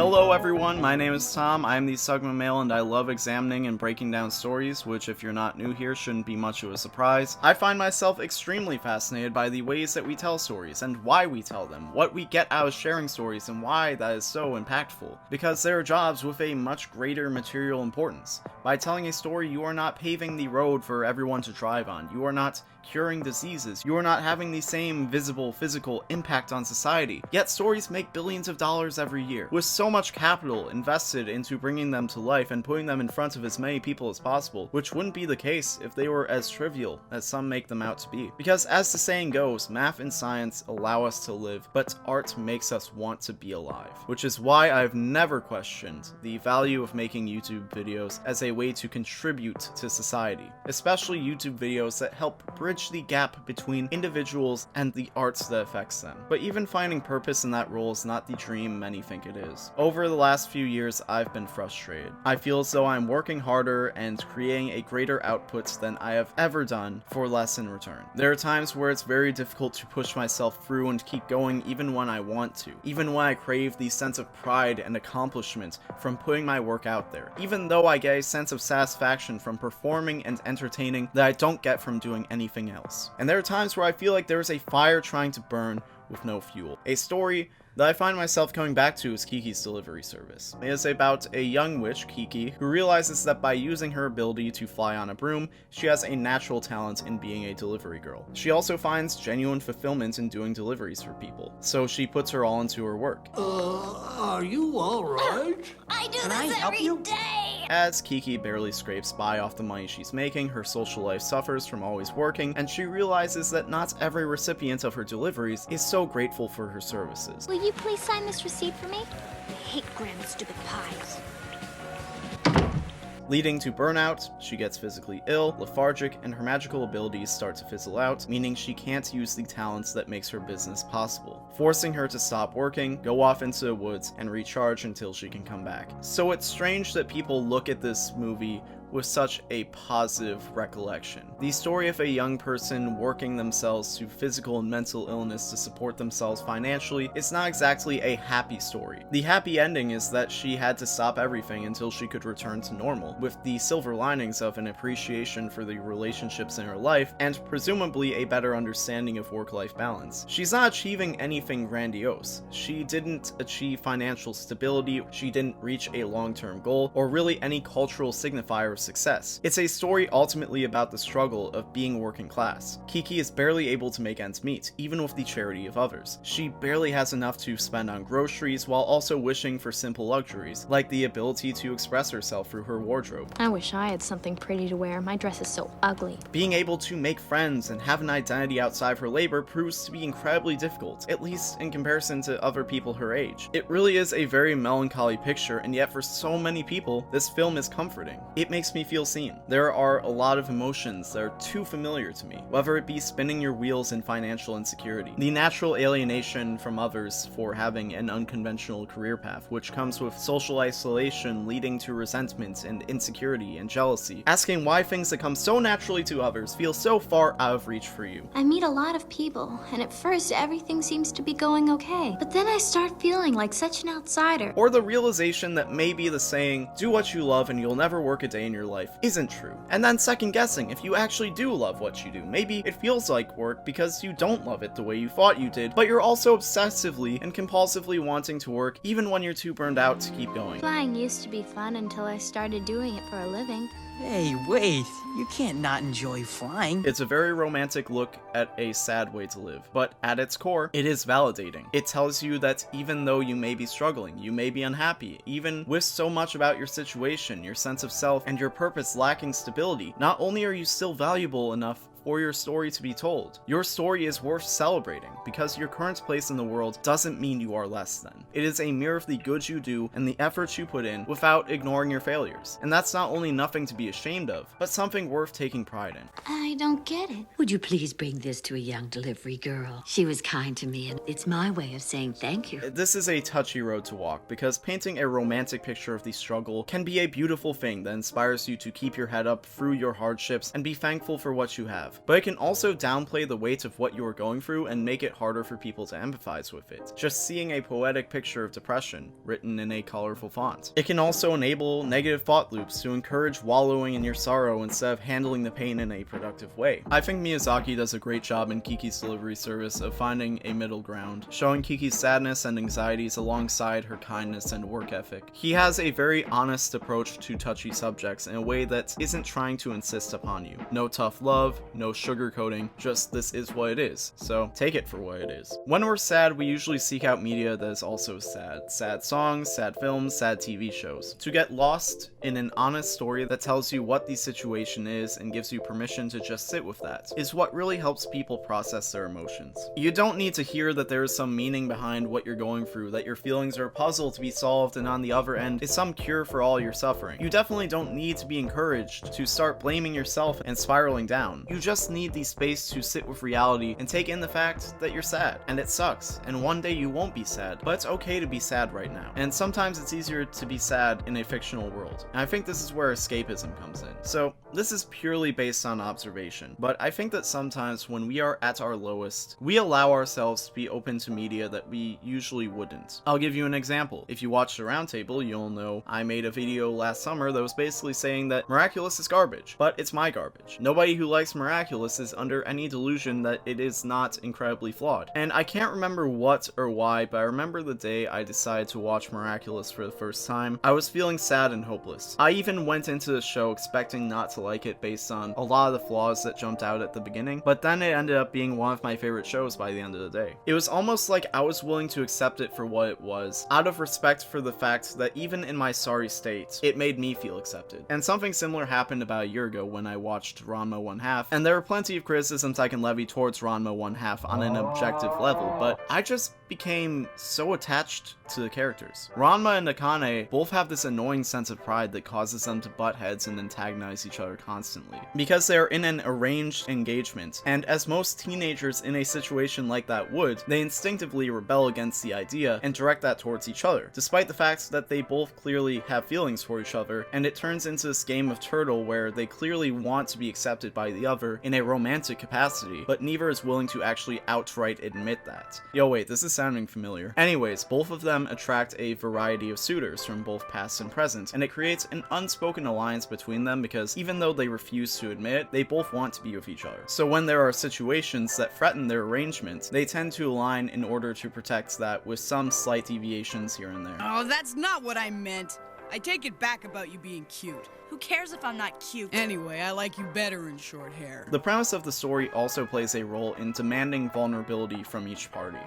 Hello everyone, my name is Tom, I am the Sugma male and I love examining and breaking down stories, which if you're not new here shouldn't be much of a surprise. I find myself extremely fascinated by the ways that we tell stories and why we tell them, what we get out of sharing stories and why that is so impactful. Because there are jobs with a much greater material importance. By telling a story, you are not paving the road for everyone to drive on, you are not curing diseases, you are not having the same visible physical impact on society, yet stories make billions of dollars every year, with so much capital invested into bringing them to life and putting them in front of as many people as possible, which wouldn't be the case if they were as trivial as some make them out to be. Because as the saying goes, math and science allow us to live, but art makes us want to be alive, which is why I've never questioned the value of making YouTube videos as a way to contribute to society, especially YouTube videos that help bridge the gap between individuals and the arts that affects them. But even finding purpose in that role is not the dream many think it is. Over the last few years, I've been frustrated. I feel as though I'm working harder and creating a greater output than I have ever done for less in return. There are times where it's very difficult to push myself through and keep going even when I want to, even when I crave the sense of pride and accomplishment from putting my work out there, even though I get a sense of satisfaction from performing and entertaining that I don't get from doing anything else. And there are times where I feel like there is a fire trying to burn with no fuel. A story that I find myself coming back to is Kiki's Delivery Service. It is about a young witch, Kiki, who realizes that by using her ability to fly on a broom, she has a natural talent in being a delivery girl. She also finds genuine fulfillment in doing deliveries for people, so she puts her all into her work. Are you alright? I do this every day! As Kiki barely scrapes by off the money she's making, her social life suffers from always working, and she realizes that not every recipient of her deliveries is so grateful for her services. Will you please sign this receipt for me? I hate Grandma's stupid pies. Leading to burnout, she gets physically ill, lethargic, and her magical abilities start to fizzle out, meaning she can't use the talents that makes her business possible, forcing her to stop working, go off into the woods, and recharge until she can come back. So it's strange that people look at this movie with such a positive recollection. The story of a young person working themselves through physical and mental illness to support themselves financially is not exactly a happy story. The happy ending is that she had to stop everything until she could return to normal, with the silver linings of an appreciation for the relationships in her life and presumably a better understanding of work-life balance. She's not achieving anything grandiose. She didn't achieve financial stability, she didn't reach a long-term goal, or really any cultural signifier of success. It's a story ultimately about the struggle of being working class. Kiki is barely able to make ends meet, even with the charity of others. She barely has enough to spend on groceries while also wishing for simple luxuries, like the ability to express herself through her wardrobe. I wish I had something pretty to wear. My dress is so ugly. Being able to make friends and have an identity outside of her labor proves to be incredibly difficult, at least in comparison to other people her age. It really is a very melancholy picture, and yet for so many people, this film is comforting. It makes me feel seen. There are a lot of emotions that are too familiar to me, whether it be spinning your wheels in financial insecurity, the natural alienation from others for having an unconventional career path, which comes with social isolation leading to resentment and insecurity and jealousy, asking why things that come so naturally to others feel so far out of reach for you. I meet a lot of people, and at first everything seems to be going okay. But then I start feeling like such an outsider. Or the realization that maybe the saying, do what you love and you'll never work a day in your life, isn't true. And then second guessing if you actually do love what you do. Maybe it feels like work because you don't love it the way you thought you did, but you're also obsessively and compulsively wanting to work even when you're too burned out to keep going. Flying used to be fun until I started doing it for a living. Hey, wait. You can't not enjoy flying. It's a very romantic look at a sad way to live, but at its core, it is validating. It tells you that even though you may be struggling, you may be unhappy, even with so much about your situation, your sense of self, and your purpose lacking stability, not only are you still valuable enough for your story to be told. Your story is worth celebrating, because your current place in the world doesn't mean you are less than. It is a mirror of the good you do and the efforts you put in without ignoring your failures. And that's not only nothing to be ashamed of, but something worth taking pride in. I don't get it. Would you please bring this to a young delivery girl? She was kind to me, and it's my way of saying thank you. This is a touchy road to walk, because painting a romantic picture of the struggle can be a beautiful thing that inspires you to keep your head up through your hardships and be thankful for what you have. have, but it can also downplay the weight of what you are going through and make it harder for people to empathize with it, just seeing a poetic picture of depression, written in a colorful font. It can also enable negative thought loops to encourage wallowing in your sorrow instead of handling the pain in a productive way. I think Miyazaki does a great job in Kiki's delivery service of finding a middle ground, showing Kiki's sadness and anxieties alongside her kindness and work ethic. He has a very honest approach to touchy subjects in a way that isn't trying to insist upon you. No tough love, no sugarcoating, just this is what it is, so take it for what it is. When we're sad, we usually seek out media that is also sad. Sad songs, sad films, sad TV shows. To get lost in an honest story that tells you what the situation is and gives you permission to just sit with that is what really helps people process their emotions. You don't need to hear that there is some meaning behind what you're going through, that your feelings are a puzzle to be solved and on the other end is some cure for all your suffering. You definitely don't need to be encouraged to start blaming yourself and spiraling down. You just need the space to sit with reality and take in the fact that you're sad, and it sucks, and one day you won't be sad, but it's okay to be sad right now. And sometimes it's easier to be sad in a fictional world, and I think this is where escapism comes in. So this is purely based on observation, but I think that sometimes when we are at our lowest, we allow ourselves to be open to media that we usually wouldn't. I'll give you an example. If you watched the Roundtable, you'll know I made a video last summer that was basically saying that Miraculous is garbage, but it's my garbage. Nobody who likes Miraculous is under any delusion that it is not incredibly flawed. And I can't remember what or why, but I remember the day I decided to watch Miraculous for the first time, I was feeling sad and hopeless. I even went into the show expecting not to like it based on a lot of the flaws that jumped out at the beginning, but then it ended up being one of my favorite shows by the end of the day. It was almost like I was willing to accept it for what it was, out of respect for the fact that even in my sorry state, it made me feel accepted. And something similar happened about a year ago when I watched Rama One Half, and there are plenty of criticisms I can levy towards Rama One Half on an objective level, but I just became so attached to the characters. Ranma and Akane both have this annoying sense of pride that causes them to butt heads and antagonize each other constantly, because they are in an arranged engagement, and as most teenagers in a situation like that would, they instinctively rebel against the idea and direct that towards each other, despite the fact that they both clearly have feelings for each other, and it turns into this game of turtle where they clearly want to be accepted by the other in a romantic capacity, but neither is willing to actually outright admit that. Yo, wait, this is sounding familiar. Anyways, both of them attract a variety of suitors from both past and present, and it creates an unspoken alliance between them because even though they refuse to admit it, they both want to be with each other. So when there are situations that threaten their arrangement, they tend to align in order to protect that with some slight deviations here and there. Oh, that's not what I meant. I take it back about you being cute. Who cares if I'm not cute? Anyway, I like you better in short hair. The premise of the story also plays a role in demanding vulnerability from each party.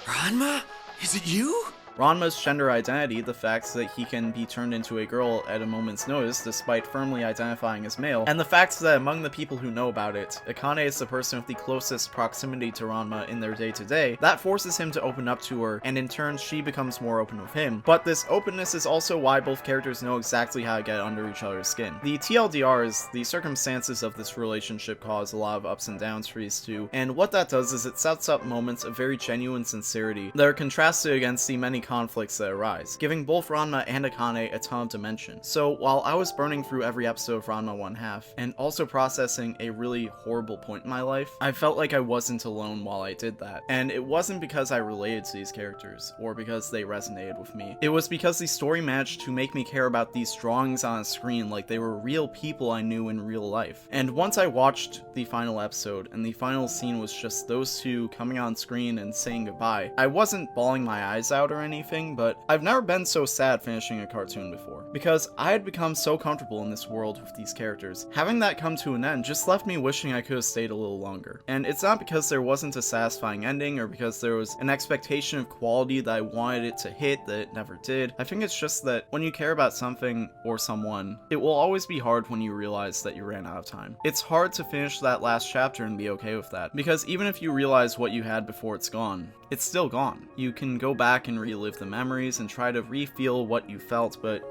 Ranma? Is it you? Ranma's gender identity, the fact that he can be turned into a girl at a moment's notice despite firmly identifying as male, and the fact that among the people who know about it, Akane is the person with the closest proximity to Ranma in their day-to-day, that forces him to open up to her, and in turn she becomes more open with him. But this openness is also why both characters know exactly how to get under each other's skin. The TLDR is the circumstances of this relationship cause a lot of ups and downs for these two, and what that does is it sets up moments of very genuine sincerity that are contrasted against the many conflicts that arise, giving both Ranma and Akane a ton of dimension. So while I was burning through every episode of Ranma One Half, and also processing a really horrible point in my life, I felt like I wasn't alone while I did that. And it wasn't because I related to these characters, or because they resonated with me. It was because the story managed to make me care about these drawings on a screen like they were real people I knew in real life. And once I watched the final episode, and the final scene was just those two coming on screen and saying goodbye, I wasn't bawling my eyes out or anything, but I've never been so sad finishing a cartoon before, because I had become so comfortable in this world with these characters. Having that come to an end just left me wishing I could have stayed a little longer. And it's not because there wasn't a satisfying ending, or because there was an expectation of quality that I wanted it to hit that it never did. I think it's just that when you care about something or someone, it will always be hard when you realize that you ran out of time. It's hard to finish that last chapter and be okay with that, because even if you realize what you had before it's gone, it's still gone. You can go back and relive the memories and try to re-feel what you felt, but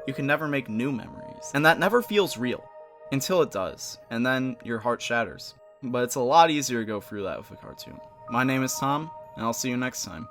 you can never make new memories. And that never feels real. Until it does, and then your heart shatters. But it's a lot easier to go through that with a cartoon. My name is Tom, and I'll see you next time.